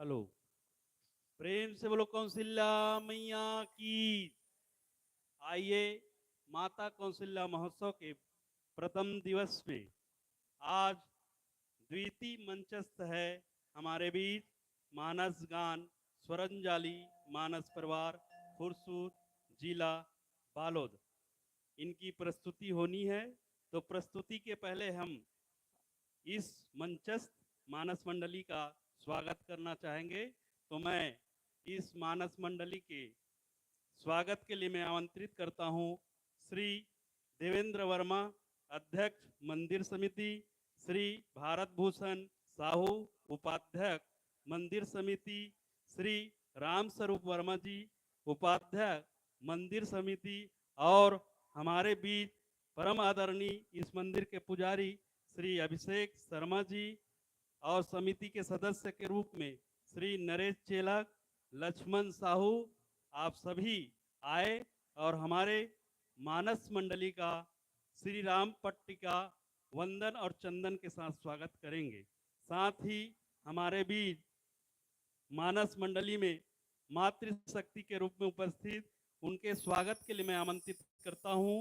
Hello. प्रेम से बोलो कौशल्या मैया की। आइए, माता कौशल्या महोत्सव के प्रथम दिवस में आज द्वितीय मंचस्थ है हमारे बीच मानस गान स्वरंजाली मानस परिवार फुरसूद जिला बालोद। इनकी प्रस्तुति होनी है, तो प्रस्तुति के पहले हम इस मंचस्थ मानस मंडली का स्वागत करना चाहेंगे। तो मैं इस मानस मंडली के स्वागत के लिए मैं आमंत्रित करता हूं श्री देवेंद्र वर्मा, अध्यक्ष मंदिर समिति, श्री भारत भूषण साहू, उपाध्यक्ष मंदिर समिति, श्री राम स्वरूप वर्मा जी, उपाध्यक्ष मंदिर समिति, और हमारे बीच परम आदरणीय इस मंदिर के पुजारी श्री अभिषेक शर्मा जी, और समिति के सदस्य के रूप में श्री नरेश चेलक, लक्ष्मण साहू, आप सभी आए और हमारे मानस मंडली का श्री राम पट्टिका वंदन और चंदन के साथ स्वागत करेंगे। साथ ही हमारे बीच मानस मंडली में मातृशक्ति के रूप में उपस्थित उनके स्वागत के लिए मैं आमंत्रित करता हूं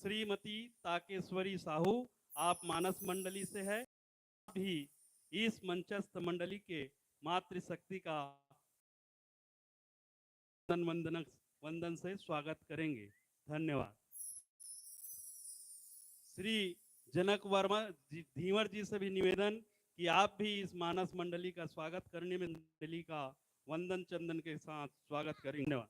श्रीमती ताकेश्वरी साहू। आप मानस मंडली से है, भी इस मंचस्थ मंडली के मातृशक्ति का वंदन से स्वागत करेंगे। धन्यवाद। श्री जनक वर्मा जी धीवर जी से भी निवेदन कि आप भी इस मानस मंडली का स्वागत करने में मंडली का वंदन चंदन के साथ स्वागत करेंगे। धन्यवाद।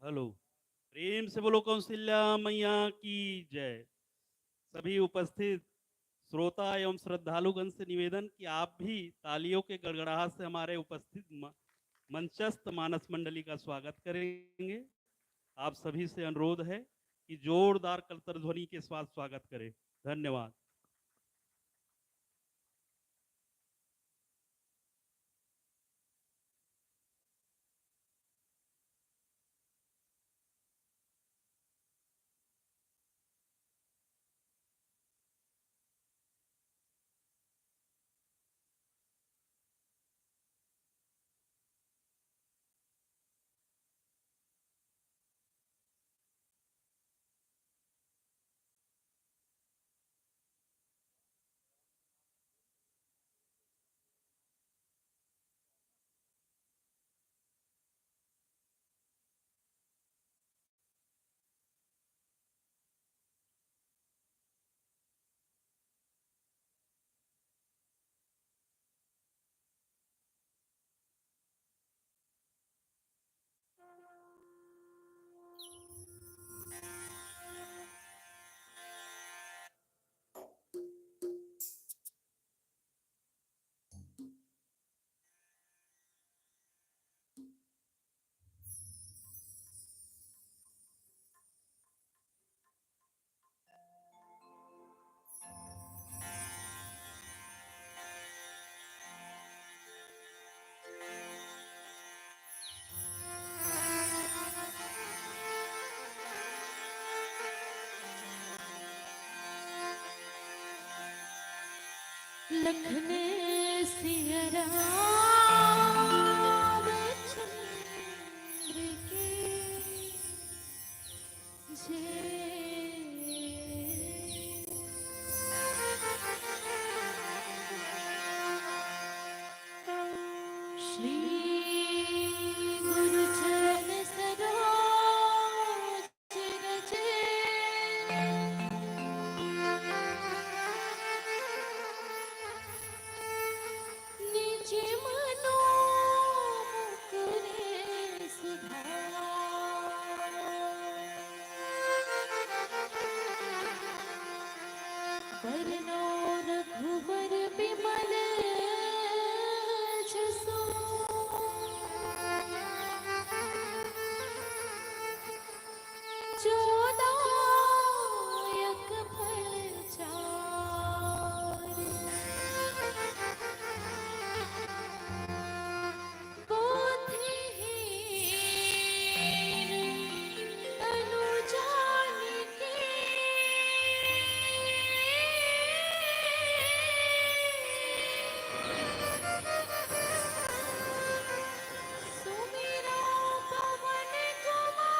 हेलो। प्रेम से बोलो कौशल्या मैया की जय। सभी उपस्थित श्रोता एवं श्रद्धालुगण से निवेदन कि आप भी तालियों के गड़गड़ाहट से हमारे उपस्थित मंचस्थ मानस मंडली का स्वागत करेंगे। आप सभी से अनुरोध है कि जोरदार कलतर ध्वनि के साथ स्वागत करें। धन्यवाद। लखने सिया राम चंद्र की जय। श्री बिमल जसो जोदायक फल चारि। बुद्धिहीन तनु जानिके सुमिरो पवन कुमार।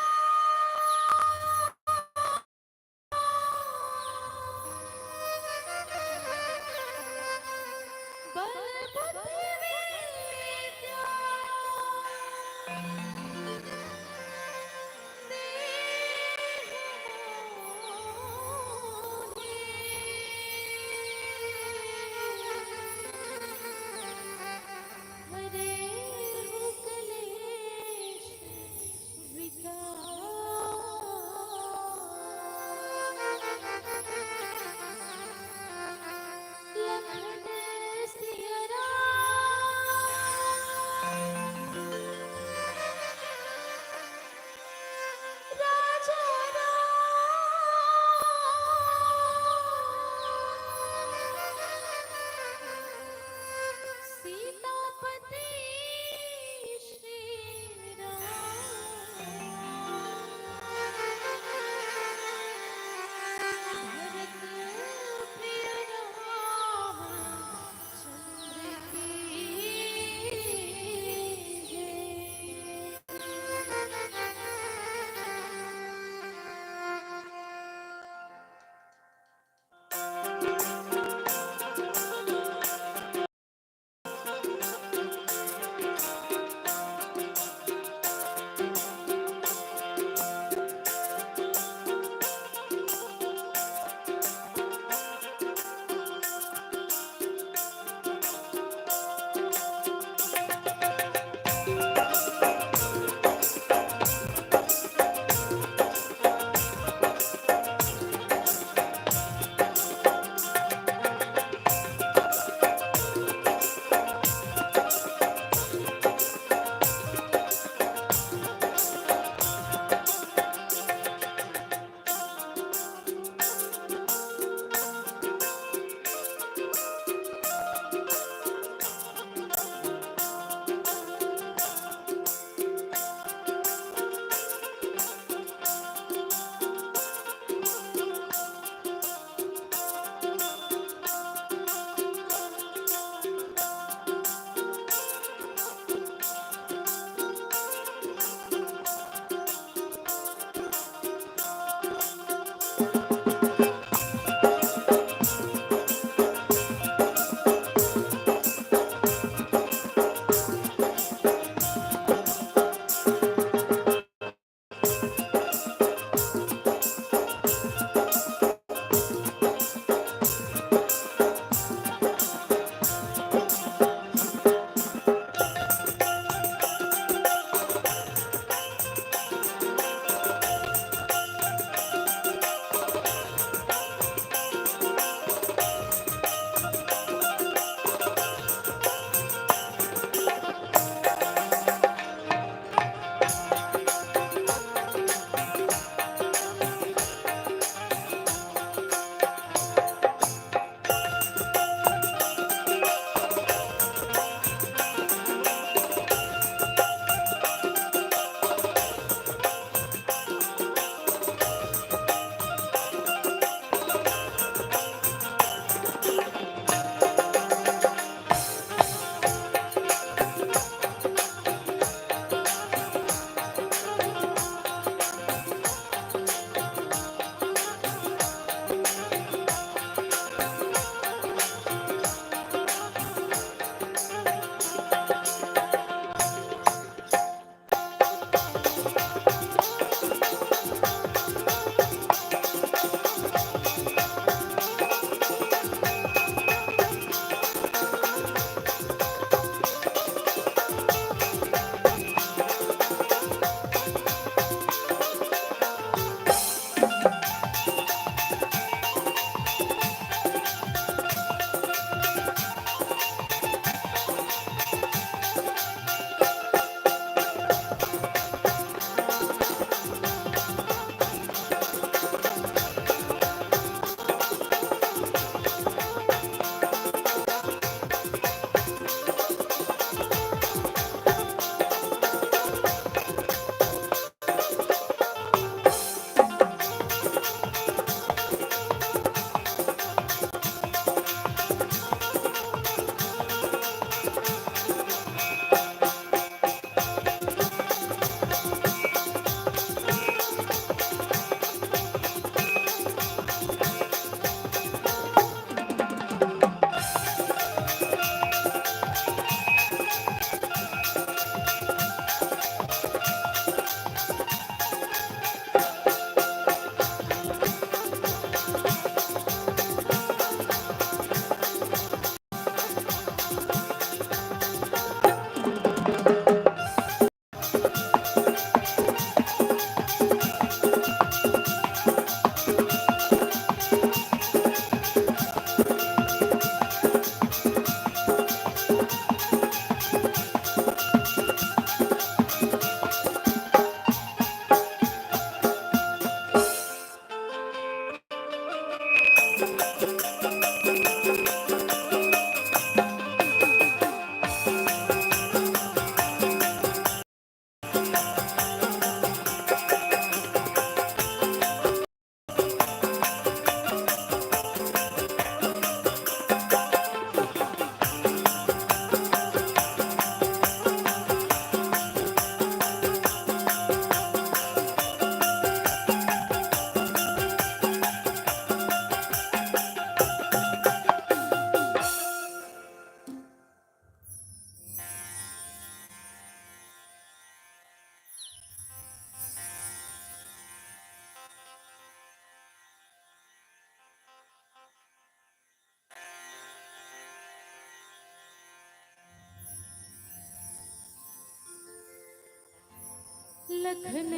लखन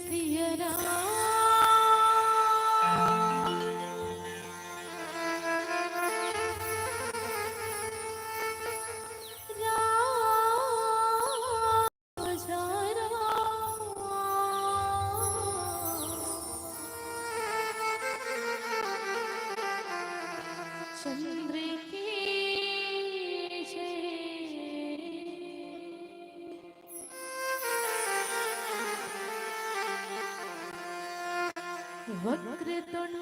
सिया राम। राजा चंद्र के वक्रतुंड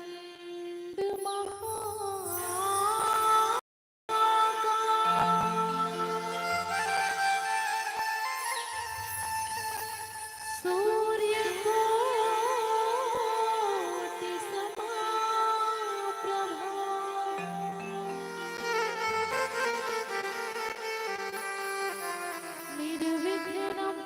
सूर्य कोटि समप्रभा निर्विघ्नं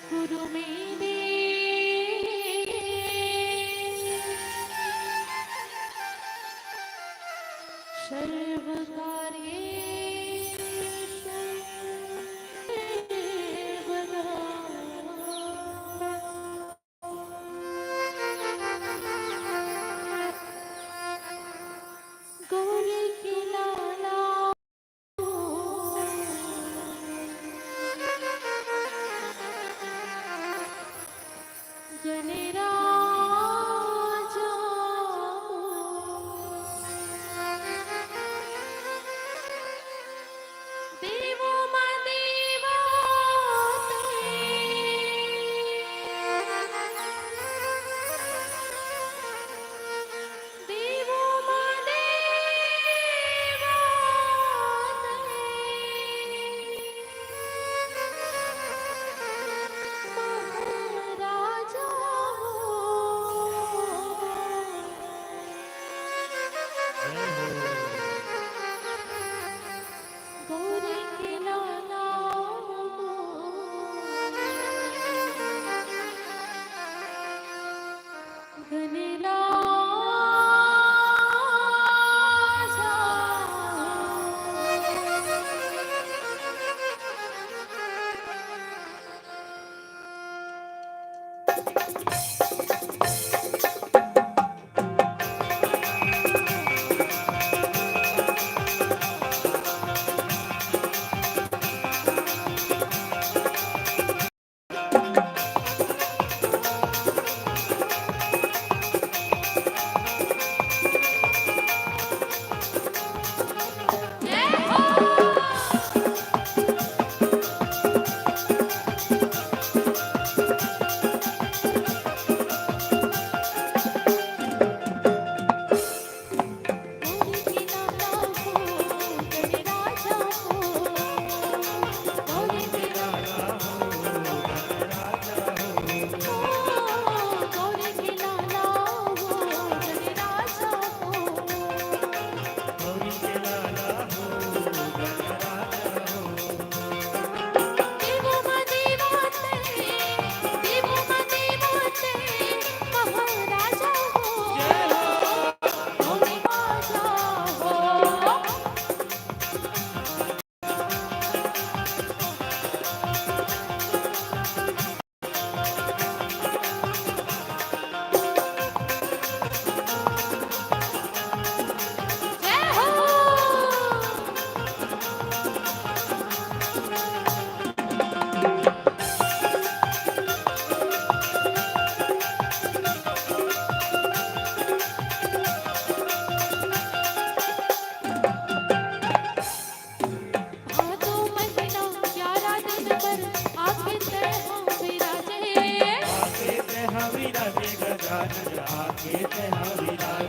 कुरु मे देव सर्वकार्येषु सर्वदा। गौरी की लाला गणराजा देवो मा देवा देवो मा देवा महाराजा गौरी के लाला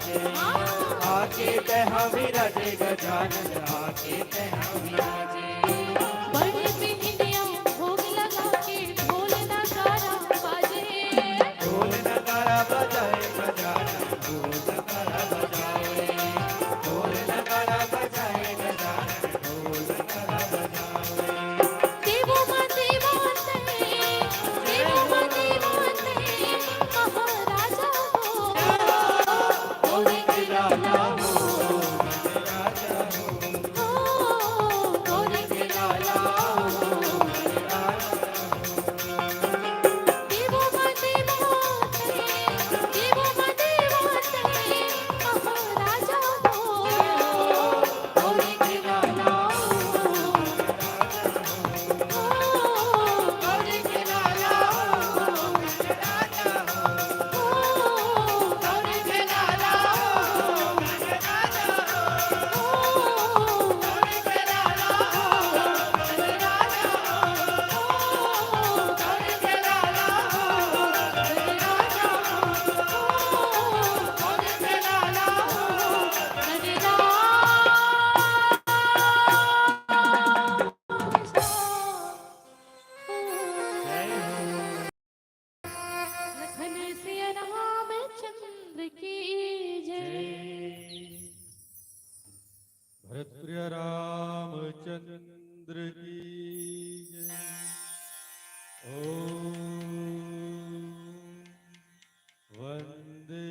आके तहाँ विराजे गजानन आके तहाँ विराजे। बड़े बिहनिया भोग लगा के ढोल नगारा बाजे। ढोल नगारा बजाए गजानन ढोल नगारा बजाए। ढोल नगारा बजाए गजानन ढोल नगारा बजाए। देवो मां देवाते महाराजा हो। गौरी की लाला हो गणराजा हो। गौरी जय हो लखन सिया रामचंद्र की जय। भरत प्रिय रामचंद्र की जय। ओम वंदे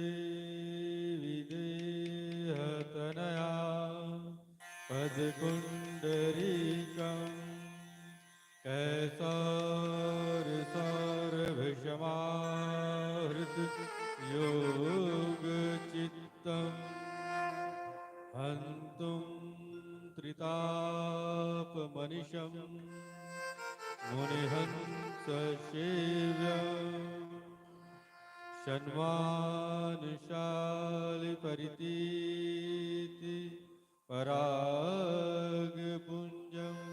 विदेहतनया पदकुंडरीकं कैसरसरभृशमाहृत योगचित्तम् हन्तुं त्रितापमनिशं मुनिहंससेव्यम् षण्मानुषालिपरितीति परागपुञ्जम्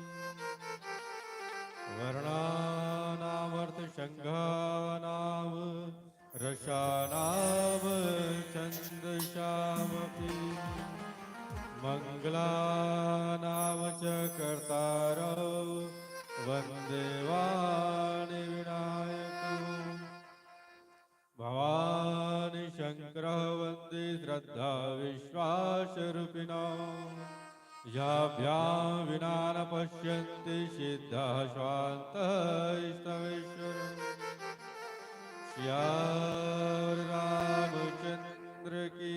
वर्णानामर्थसङ्घानां रसानां छन्दसामपि मङ्गलानां च कर्तारौ वन्दे वाणिविनायकौ भवानी शङ्करः वन्दे श्रद्धा विश्वासरूपिणौ याभ्यां विना न पश्यन्ति सिद्धः स्वान्तः स्तवेश्वरम् श्री रामचंद्र की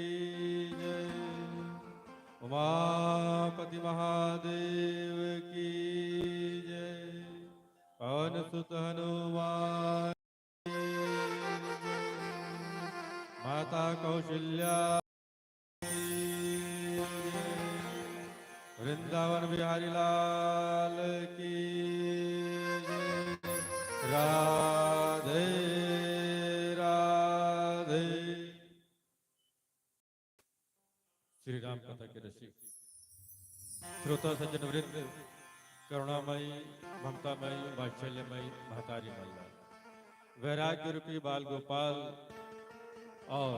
जय। उमापति महादेव की जय। पवन सुत हनुमान की जय। माता कौशल्या की जय। वृंदावन बिहारी लाल की जय। राधे राधे। श्री राम कथा के रसिक श्रोता सज्जन वृंद, करुणामयी ममतामयी वात्सल्यमयी महतारी मल्ला, वैराग्य रूपी बाल गोपाल और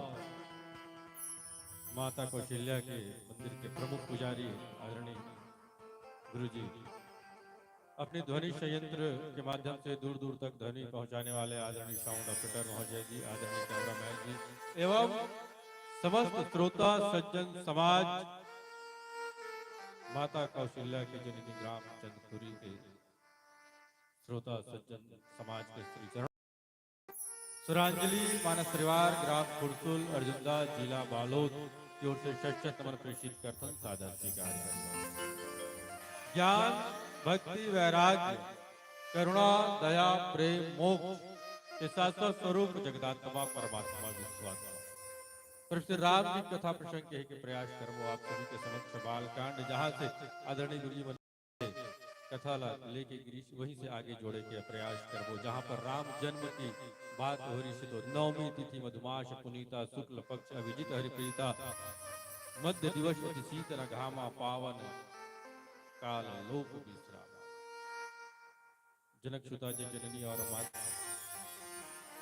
माता कौशल्या के मंदिर के प्रमुख पुजारी आदरणीय गुरुजी, अपने ध्वनि संयंत्र के माध्यम से दूर दूर तक ध्वनि पहुंचाने वाले आदरणीय साउंड ऑपरेटर महोदय जी, आदरणीय कैमरामैन जी एवं समस्त श्रोता सज्जन समाज, माता कौशल्या के जननी ग्राम चंदपुरी के श्रोता सज्जन समाज के श्री चरण सुरांजलि मानस परिवार ग्राम कुरसुल अर्जुनदास जिला बालोद की ओर से शत नमन प्रेषित करतन सादर स्वीकार करता। ज्ञान भक्ति वैराग्य करुणा दया प्रेम मोक्ष के शाश्वत स्वरूप जगदात्मा परमात्मा विश्वास पर श्री राम की कथा प्रसंग के प्रयास करो आप सभी के समक्ष बालकांड, जहाँ से आदरणीय गुरुजी कथा लेके गिरीश वहीं से आगे जोड़े के प्रयास करो, जहाँ पर राम जन्म की बात हो रही से तो नवमी तिथि मधुमास पुनीता शुक्ल पक्ष अभिजित हरिप्रीता मध्य दिवस अति शीतल घामा पावन काल लोक विश्राम। जनक सुता जी जननी और माता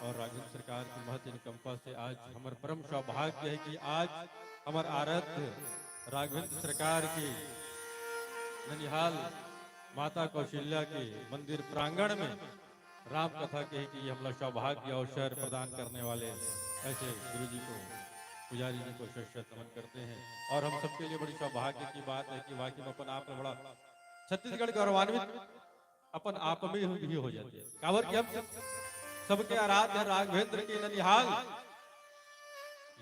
और राघवेंद्र सरकार की महत अनुकंपा से आज हमारा परम सौभाग्य है कि आज हमारे आराध्य राघवेंद्र सरकार के ननिहाल माता कौशल्या के मंदिर प्रांगण में राम कथा के कि हमला सौभाग्य अवसर प्रदान करने वाले ऐसे गुरु जी को पुजारी जी को शत नमन करते हैं। और हम सबके लिए बड़ी सौभाग्य की बात है कि वाकई में अपन आप में बड़ा छत्तीसगढ़ गौरवान्वित अपन आप में भी हो जाते हैं। कावर कि हम सबके आराध्य राघवेंद्र के ननिहाल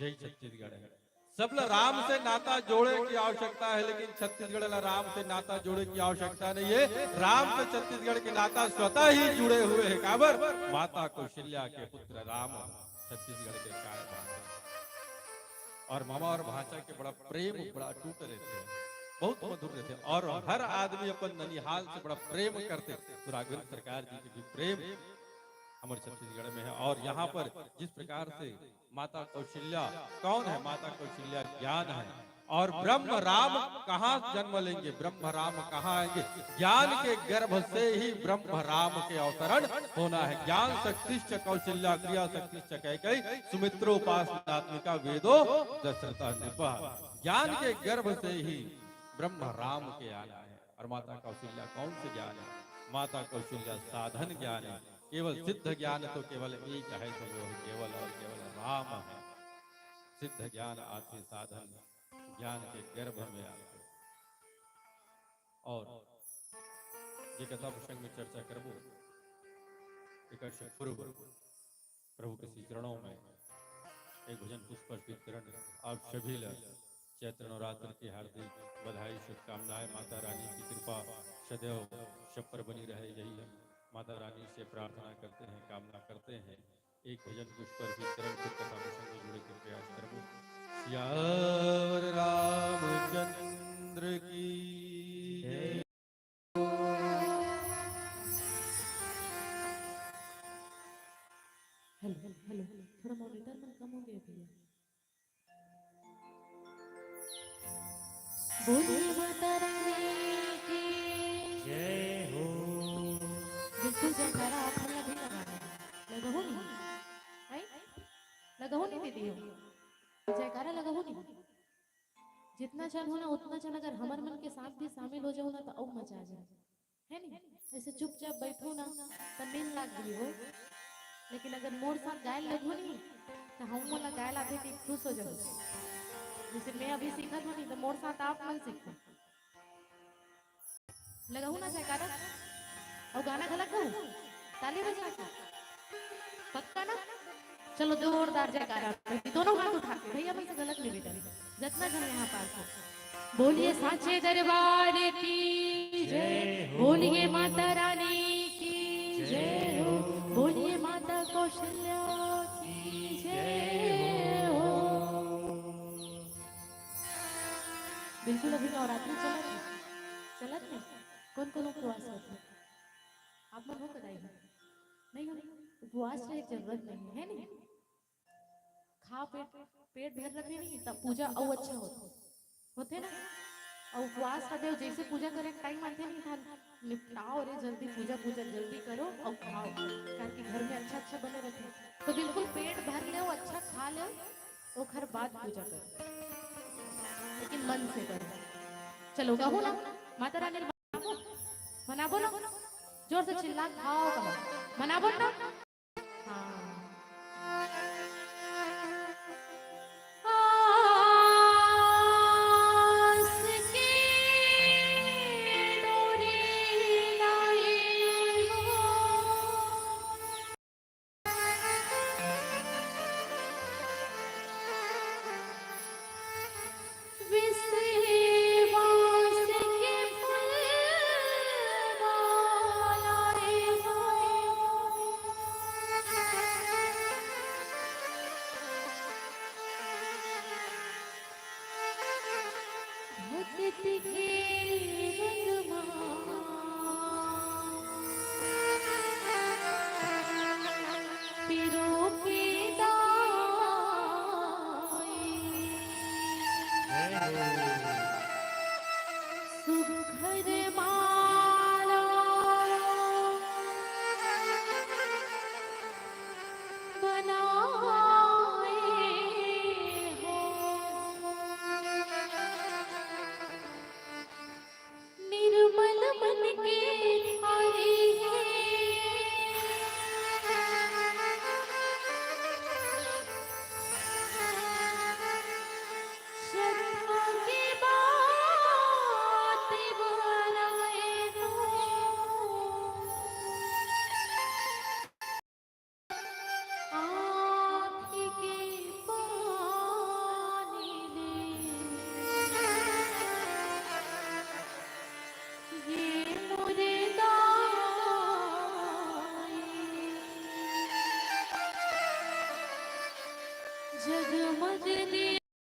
यही छत्तीसगढ़ है। सब राम से नाता जोड़े की आवश्यकता है, लेकिन छत्तीसगढ़ राम से नाता जोड़े की आवश्यकता नहीं है। राम से छत्तीसगढ़ के नाता स्वतः ही जुड़े हुए हैं। काबर माता कौशल्या के पुत्र राम छत्तीसगढ़ के कारभार और मामा और भाषा के बड़ा प्रेम बड़ा टूट रहते हैं, बहुत मधुर रहते हैं और हर आदमी अपन ननिहाल से बड़ा प्रेम करते। तो राघवेंद्र सरकार जी के भी प्रेम हमारे छत्तीसगढ़ में है। और यहाँ पर जिस प्रकार से माता कौशल्या कौन है, माता कौशल्या ज्ञान है। और ब्रह्म राम कहाँ जन्म लेंगे, ब्रह्म राम कहाँ आएंगे, ज्ञान के गर्भ से ही ब्रह्म राम के अवतरण होना है। ज्ञान शक्तिश्च कौशल्या क्रिया शक्तिश्च कैकेयी सुमित्रोपासनात्मिका वेदो दशरथ नृपः। ज्ञान के गर्भ से ही ब्रह्म राम के आना है। और माता कौशल्या कौन से ज्ञान है, माता कौशल्या साधन ज्ञान है। केवल सिद्ध ज्ञान तो केवल एक है, तो वो है केवल और केवल राम है। सिद्ध ज्ञान आते साधन, ज्ञान के गर्भ में आते। और ये कथा प्रसंग में चर्चा करबो एक पूर्व प्रभु के श्री चरणों में एक भजन पुष्प अर्पित करण। आप सभी चैत्र नवरात्र की हार्दिक बधाई शुभकामनाएं। माता रानी की कृपा सदैव सब पर बनी रहे, यही हम माता रानी से प्रार्थना करते हैं, कामना करते हैं। एक भजन पुष्प अर्पित करण फिर कथा प्रसंग में जुड़े के प्रयास करबो। श्यावर रामचंद्र की जय। हेलो हेलो, थोड़ा मॉनिटर में कम हो गया भैया। बोलिए माता रानी की जय हो। बिल्कुल जयकारा आप हल्ला भी लगाना है। लगाओ नहीं आई, लगाओ नहीं दीदी हो, जयकारा लगाओ नहीं। जितना जन हो ना उतना जन अगर हमार मन के साथ भी शामिल हो जाओ ना तो और मजा आ जाए, है नहीं? ऐसे चुपचाप बैठो ना तो नींद लाग गई हो, लेकिन अगर मोर साथ गाय लगो नहीं तो हम वाला गाय लाते थी खुश हो जाओ। जैसे मैं अभी सीखा था नहीं तो मोर साथ आप मन सीखो। लगाऊ ना जयकारा और गाना गलत कहूँ, ताली बजा के पक्का ना। चलो जोरदार जयकारा, दोनों हाथ उठा के भैया मुझसे गलत नहीं बेटा, जितना जन यहाँ पास हो। बोलिए साचे दरबार की जय, बोलिए माता रानी की जय हो, बोलिए माता कौशल्या की जय हो। बिल्कुल अभी नवरात्रि चलत नहीं। कौन कौन उपवास करते हैं? आप मन हो कराई नहीं हो, उपवास की जरूरत नहीं है, नहीं खा पेट भर रखे नहीं तब पूजा और अच्छा होते ना। और उपवास का देव जैसे पूजा करे टाइम आते नहीं था, निपटाओ रे जल्दी पूजा जल्दी करो और खाओ, ताकि घर में अच्छा बने रखे। तो बिल्कुल पेट भर ले, अच्छा खा ले, तो हर बाद पूजा करो, लेकिन मन से करो। चलो गाओ ना माता रानी मना बोलो, जोर से चिल्ला खाओ कहो, मना बोलो। हाँ निर्मल मन के थारे श्रद्धा की बात बनाए हो, आँख के पानी दे ये मोरे जगमग दे जगमग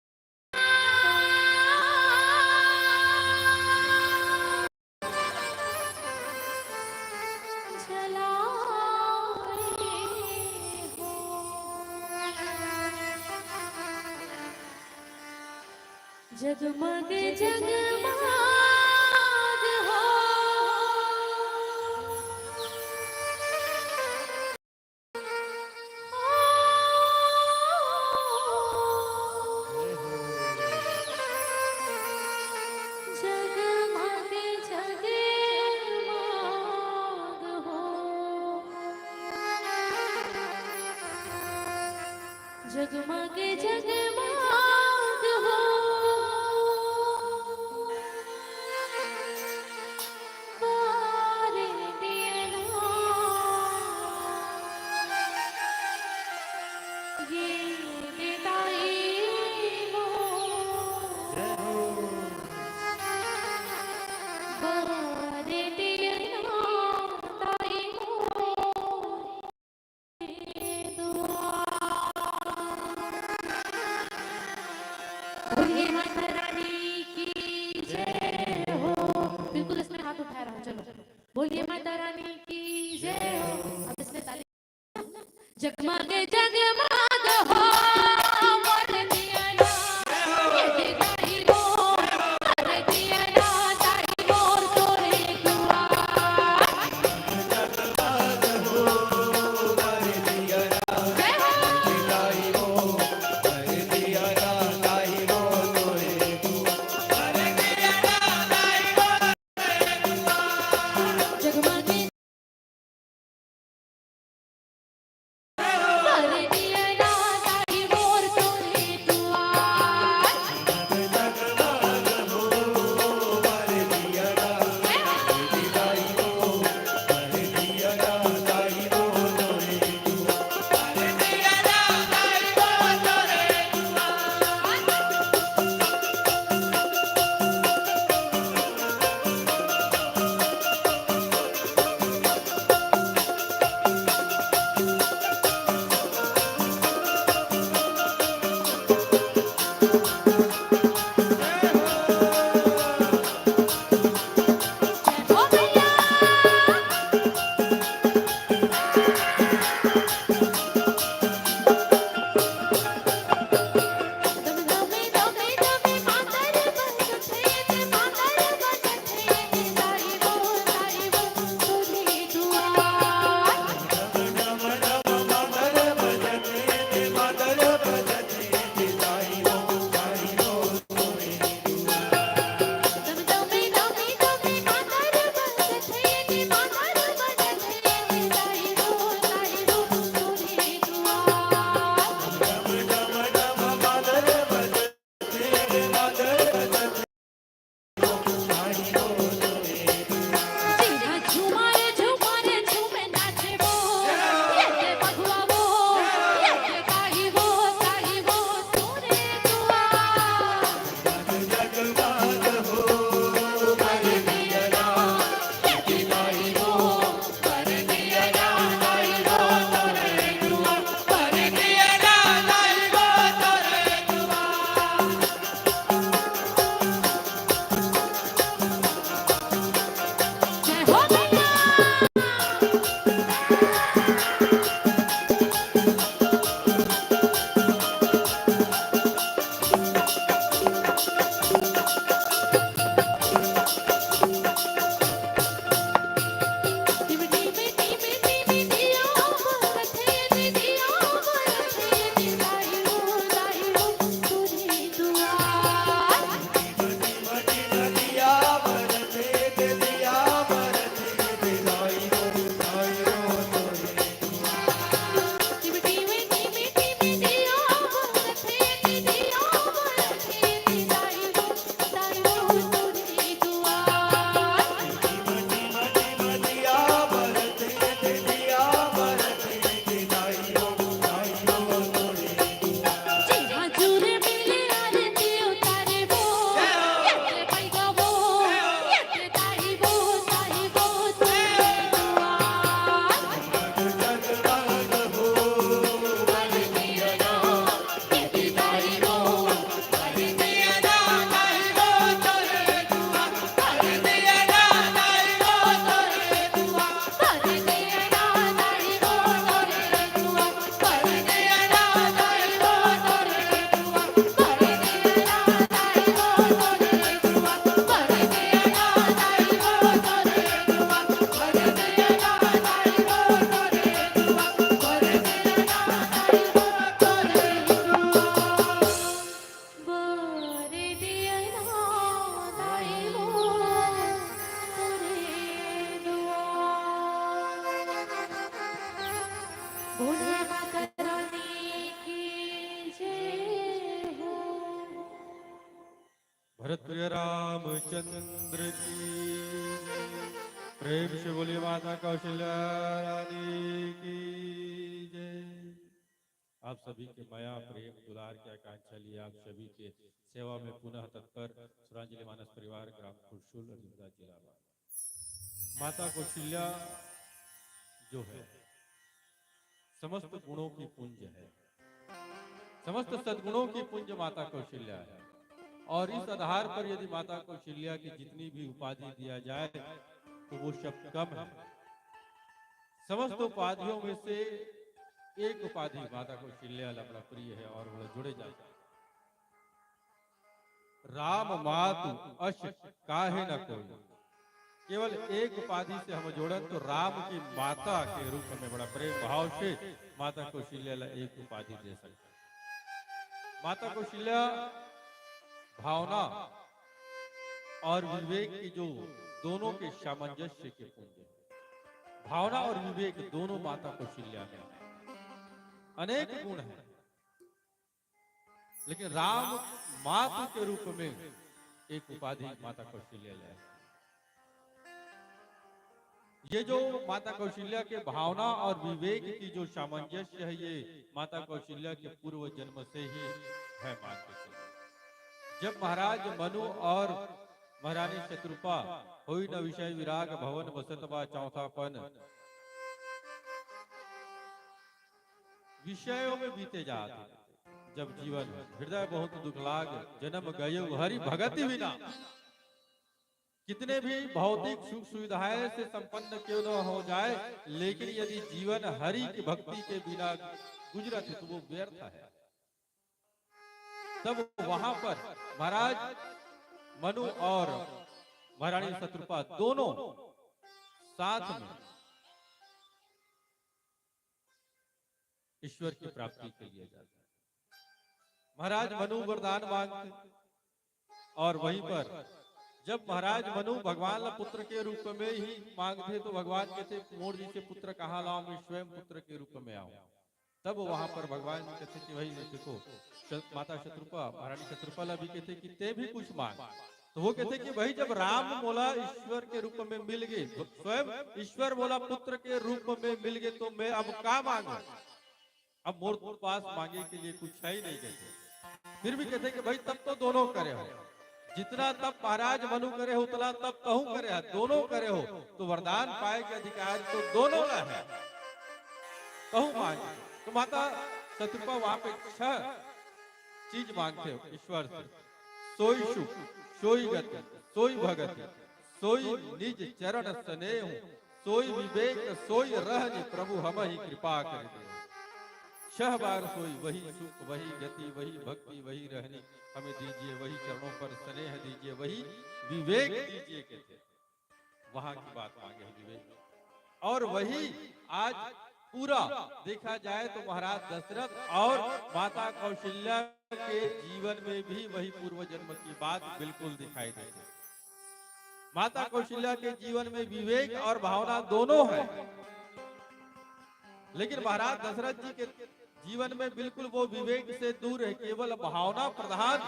जगमग हो, जगमग जगमग हो। जगमगे जगमग हो बारे दिया ये विदाई हो बारे दिया ताई हो बोलिए माता रानी की जय हो। बिल्कुल इसमें हाथ उठा रहा हूँ, चलो बोलिए माता रानी की जय हो। अब इसमें ताली। जगमगे जगमग हो मोर दिया ना ये दिखाई हो अरे दिया ना ताई मोर तोरे दुआ जगमगे अरे दिया ना ताई मोर तोरे दुआ ओ भैया दम दमे दमे दमे मातर बजथे ते मातर बजथे ते ताई वो तोरे दुआ दम दमे दमे दमे मातर बजथे ते मातर बजथे ते ताई वो तोरे दुआ जीना झुमारे झुमारे झूमे नाचे वो ये ते बघुआ वो ये ते ताई वो तोरे दुआ कर दिया ना ये ते ताई वो कर दिया ना ताई वो तोरे दुआ कर दिया ना ताई वो तोरे दुआ जय हो भैया टिमटी में दिया बरथे ते दिया बरथे ते ताई वो तोरे दुआ टिमटी में दिया बरथे ते दिया बरथे ते ताई वो तोरे दुआ जीना चूरे मिले आरती उतारे वो ये ते पैगा वो ये ते ताई वो तोरे दुआ कर दिया ना ये ते ताई वो कर दिया ना ताई वो तोरे दुआ कर दिया ना ताई वो तोरे दुआ कर दिया ना ताई वो तोरे दुआ कर दिया ना ताई वो तोरे दुआ कर दिया ना ताई वो तोरे दुआ कर दिया ना ताई वो तोरे दुआ कर दिया ना ताई वो तोरे दुआ कर दिया ना ताई वो तोरे दुआ बारे दिया ना ताई वो तोरे दुआ बोले माता रानी की माता कौशल्या रानी की जय। आप सभी के माया प्रेम दुलार की आकांक्षा लिए आप सभी के सेवा में पुनः तत्पर सुरांजलि मानस परिवार ग्राम खुरशुल अयोध्या जिला। माता कौशल्या जो है समस्त गुणों की पुंज है, समस्त सद्गुणों की पुंज माता कौशल्या है। और इस आधार पर यदि माता कौशल्या की जितनी भी उपाधि दिया जाए तो वो शब्द कम है। समस्त उपाधियों में से एक उपाधि माता कौशल्या बड़ा प्रिय है और बड़ा जुड़े जाते हैं। राम मातु अश काहे न कोई, केवल एक उपाधि से हम जोड़न तो राम की माता के रूप में बड़ा प्रेम भाव से माता कौशल्या एक उपाधि दे सकते। माता कौशल्या भावना और विवेक की जो दोनों के सामंजस्य के पुंज है। भावना और विवेक दोनों माता कौशल्या में अनेक गुण हैं, लेकिन राम मातु के रूप में एक उपाधि माता कौशल्या है। ये जो माता कौशल्या के भावना और विवेक की जो सामंजस्य है, ये माता कौशल्या के पूर्व जन्म से ही है मान के चलिए। जब महाराज मनु और महारानी शत्रुपा हुई न विषय विराग भवन बसतबा चौथापन, विषयों में बीते जाते जब जीवन हृदय बहुत दुख लाग जन्म गये हरि भगति बिना। कितने भी भौतिक सुख सुविधाएं से संपन्न क्यों न हो जाए, लेकिन यदि जीवन हरि की भक्ति के बिना गुजरत है तो वो व्यर्थ है। तब वहां पर महाराज मनु और महारानी शत्रुपा दोनों साथ में ईश्वर की प्राप्ति के लिए जाते हैं। महाराज मनु वरदान मांगते और वहीं पर जब महाराज मनु भगवान पुत्र के रूप में ही मांगते तो भगवान कहते मोर जी से पुत्र कहाँ लाऊं, मैं स्वयं पुत्र के रूप में आऊं। तब वहां पर भगवान कहते कि भाई देखो माता शत्रुपा महारानी शत्रुपा भी कहते कि ते भी कुछ मांग। तो वो कहते कि भाई जब राम बोला ईश्वर के रूप में मिल गए, स्वयं ईश्वर बोला पुत्र के रूप में मिल गए, तो मैं अब क्या मांगू? अब मोर पास मांगे के लिए कुछ है ही नहीं कहते। फिर भी कहते कि भाई तब तो दोनों करे हो, जितना तब महाराज मनु करे हो उतना तब कहूं करे हो, दोनों करे हो तो वरदान पाए के अधिकार तो दोनों का है, कहूं मांगे। तो माता शत्रुपा वहां पे 6 चीज मांगते हो ईश्वर से, सोई सुख, सोई गति, सोई भगति, सोई निज चरण स्नेह, सोई विवेक, सोई रहनि प्रभु हम ही कृपा कर दे। 6 बार सोई, वही सुख, वही गति, वही भक्ति, वही रहनी हमें दीजिए, वही चरणों पर स्नेह दीजिए, वही विवेक दीजिए कहते। वहां की बात मांगे विवेक। और वही आज पूरा देखा जाए तो महाराज दशरथ और माता कौशल्या के जीवन में भी वही पूर्व जन्म की बात बिल्कुल दिखाई देती। माता कौशल्या के जीवन में विवेक और भावना दोनों है, लेकिन महाराज दशरथ जी के जीवन में बिल्कुल वो विवेक से दूर है, केवल भावना प्रधान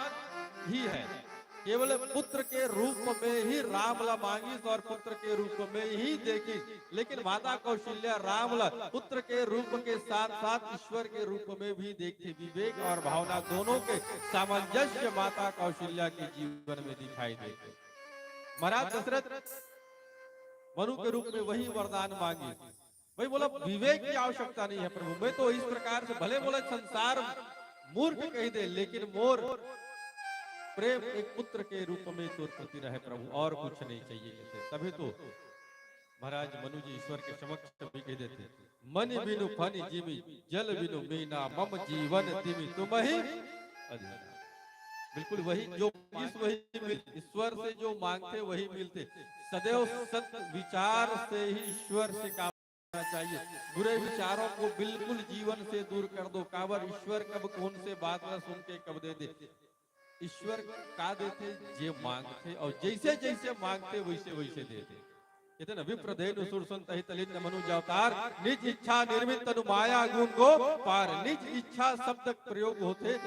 ही है। केवल पुत्र के रूप में ही रामला मांगी और पुत्र के रूप में ही देखी, लेकिन माता कौशल्या रामला पुत्र के रूप के साथ साथ ईश्वर के रूप में भी देखती। विवेक और भावना दोनों के सामंजस्य माता कौशल्या के जीवन में दिखाई देते। महाराज दशरथ मनु के रूप में वही वरदान मांगी। भाई बोला विवेक की आवश्यकता नहीं है प्रभु, मैं तो इस प्रकार से भले बोले संसार मूर्ख कह दे, लेकिन मोर प्रेम एक पुत्र के रूप में तोर प्रति रहे प्रभु, और कुछ नहीं चाहिए कहते। तभी तो महाराज मनु जी ईश्वर के समक्ष भी कह देते, मन बिनु फन जिमी, जल बिनु मीना, मम जीवन तिमी तुम ही अधीना। बिल्कुल वही जो वही ईश्वर से जो मांगते वही मिलते। सदैव सत्य विचार से ही ईश्वर से काम चाहिए। बुरे विचारों को बिल्कुल जीवन से दूर कर दो। काबर ईश्वर कब कौन से बात न सुन के कब दे दे। ईश्वर का देते जे मांगते और जैसे जैसे मांगते वैसे वैसे देते। कहते ना विप्रदेनु सुरसंत हितलिन मनुज अवतार, निज इच्छा निर्मित तनु माया गुण को पार। निज इच्छा शब्द प्रयोग होते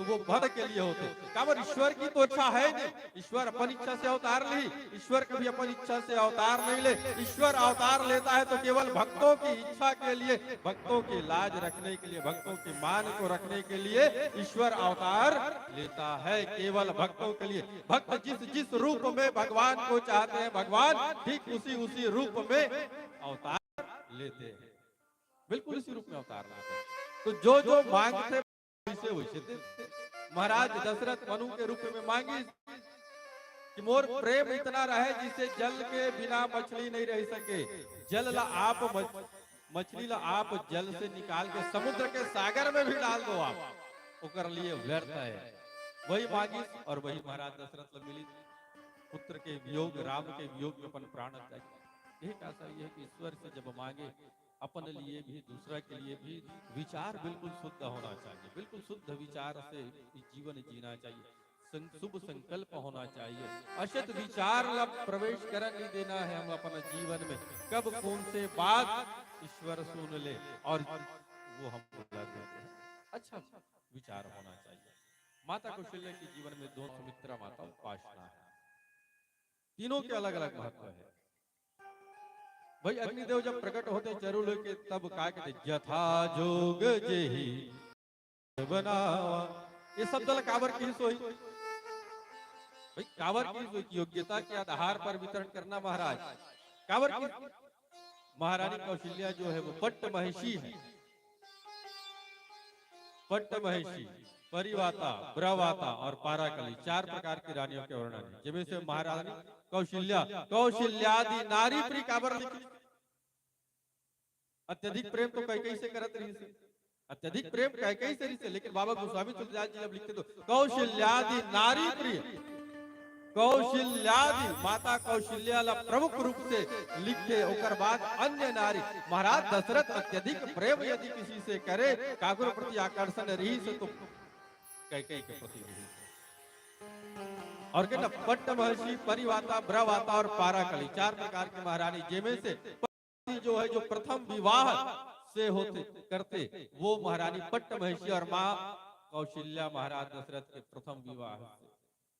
तो वो वध के लिए होते। काबर ईश्वर की तो इच्छा है नहीं, ईश्वर अपन इच्छा से अवतार नहीं, ईश्वर कभी अपन इच्छा से अवतार नहीं ले। ईश्वर अवतार लेता है तो केवल भक्तों की इच्छा के लिए, भक्तों की लाज रखने के लिए, भक्तों के मान को रखने के लिए ईश्वर अवतार लेता है, केवल भक्तों के लिए। भक्त जिस जिस रूप में भगवान को चाहते हैं, भगवान ठीक उसी रूप में अवतार लेते हैं, बिल्कुल इसी रूप में अवतार लाते हैं। तो जो मांगते वैसे थे। महाराज दशरथ मनु के रूप में मांगी कि मोर प्रेम इतना रहे जिसे जल के बिना मछली नहीं रह सके, जल ला आप मछली ला आप जल से निकाल के समुद्र के सागर में भी डाल दो आप, ओकर लिए व्यर्थ है। वही मांगी और वही महाराज दशरथ ला मिली। पुत्र के वियोग, राम के वियोग में अपन प्राण त्याग। एक आशा यह है कि ईश्वर से जब मांगे अपन लिए भी, दूसरा के लिए भी, विचार बिल्कुल शुद्ध होना चाहिए, बिल्कुल शुद्ध विचार से जीवन जीना चाहिए, शुभ संकल्प होना चाहिए। अशत विचार प्रवेश कर नहीं देना है हम अपन जीवन में। कब कौन से बात ईश्वर सुन ले और वो हम भुला देते हैं। अच्छा विचार होना चाहिए। माता कौशल्या के जीवन में दो सुमित्रा माता उपासना है, तीनों के अलग अलग महत्व है। भाई अग्निदेव जब प्रकट होते चरुल के तब का कहते जथा जोग जेहि बनावा। ये सब दल कावर की सोई, भाई कावर की सोई की योग्यता के आधार पर वितरण करना। महाराज कावर की महारानी कौशल्या जो है वो पट्ट महिषी है। पट्ट महिषी, परिवाता, ब्रवाता और पाराकली चार प्रकार की रानियों के वर्णन है, जिनमें से महारानी कौशल्या कौशल्यादि नारी प्रिय काबर लिखी। अत्यधिक प्रेम तो कैकेयी से करत रही से, अत्यधिक प्रेम कैकेयी से रही से, लेकिन बाबा गोस्वामी तुलसीदास जी जब लिखते तो कौशल्यादि नारी प्रिय, कौशल्यादि माता कौशल्या ला प्रमुख रूप से लिखे। ओकर बाद अन्य नारी। महाराज दशरथ अत्यधिक प्रेम यदि किसी से करे, काकुर प्रति आकर्षण रही से तो कैकेयी के प्रति रही। और कहना पट्ट महर्षि, परिवाता, ब्रवाता और पाराकली चार प्रकार की महारानी, जिनमें से जो है जो प्रथम विवाह से होते करते वो महारानी पट्ट महिषी और माँ कौशल्या महाराज दशरथ के प्रथम विवाह।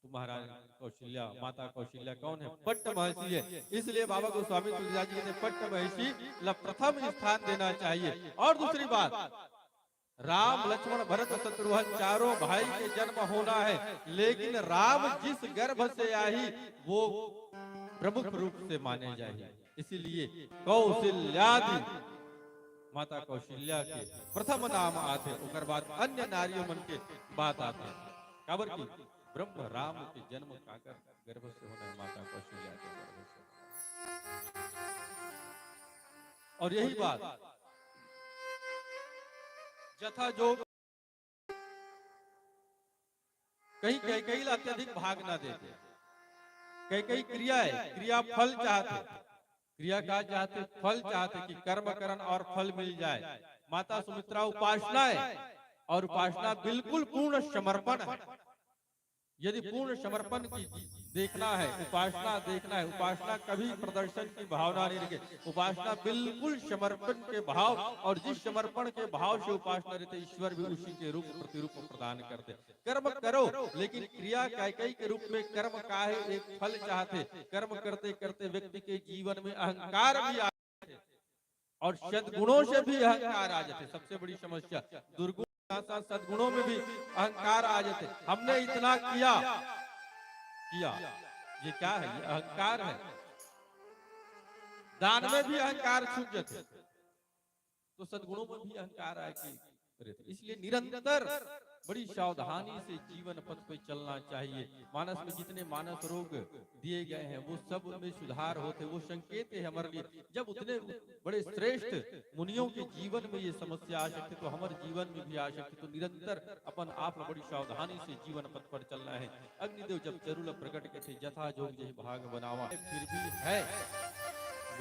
तो महारानी कौशल्या, माता कौशल्या कौन है? पट्ट महिषी है। इसलिए बाबा गोस्वामी तुलसीदास जी ने पट्ट महिषी ला प्रथम स्थान देना चाहिए। और दूसरी बात, राम लक्ष्मण भरत शत्रुघ्न चारों भाई के जन्म होना है, लेकिन राम जिस गर्भ से आई वो प्रमुख रूप से माने जाए। इसीलिए कौशल्यादि माता कौशल्या के प्रथम नाम आते, उनके बाद अन्य नारियों मन के बात आते हैं। काबर की ब्रह्म राम के जन्म काकर गर्भ से होना है, माता कौशल्या के गर्भ से। और यही बात जथा जोग कहीं कहीं अत्यधिक भाग ना देते, कई क्रिया है, क्रिया फल चाहते, क्रिया का चाहते, फल चाहते कि कर्म करण और फल मिल जाए। माता सुमित्रा उपासना है और उपासना बिल्कुल पूर्ण समर्पण है। यदि पूर्ण समर्पण की देखना है, उपासना देखना है, उपासना कभी प्रदर्शन की भावना नहीं रखे। उपासना बिल्कुल समर्पण के भाव, और जिस समर्पण के भाव से उपासना रहते ईश्वर भी उसी के रूप प्रतिरूप प्रदान करते। कर्म करो, लेकिन क्रिया कैकेयी के रूप में कर्म का है एक फल चाहते। कर्म करते करते व्यक्ति के जीवन में अहंकार भी आते और सद्गुणों से भी अहंकार आ जाते। सबसे बड़ी समस्या दुर्गुण सद्गुणों में भी अहंकार आ जाते। हमने इतना किया, ये क्या है? ये अहंकार है। दान में भी अहंकार छूट जाते, तो सद्गुणों में भी अहंकार आए कि इसलिए निरंतर बड़ी सावधानी से जीवन पथ पे चलना चाहिए। मानस में जितने मानस रोग दिए गए हैं वो सब में सुधार होते, वो संकेत है हमारे लिए। जब उतने बड़े श्रेष्ठ मुनियों के जीवन में ये समस्या आ सकती तो हमारे जीवन में भी आ सकती। तो निरंतर अपन आप बड़ी सावधानी से जीवन पथ पर चलना है। अग्निदेव जब चरुल प्रकट के थे जथा जोग जही भाग बनावा, फिर भी है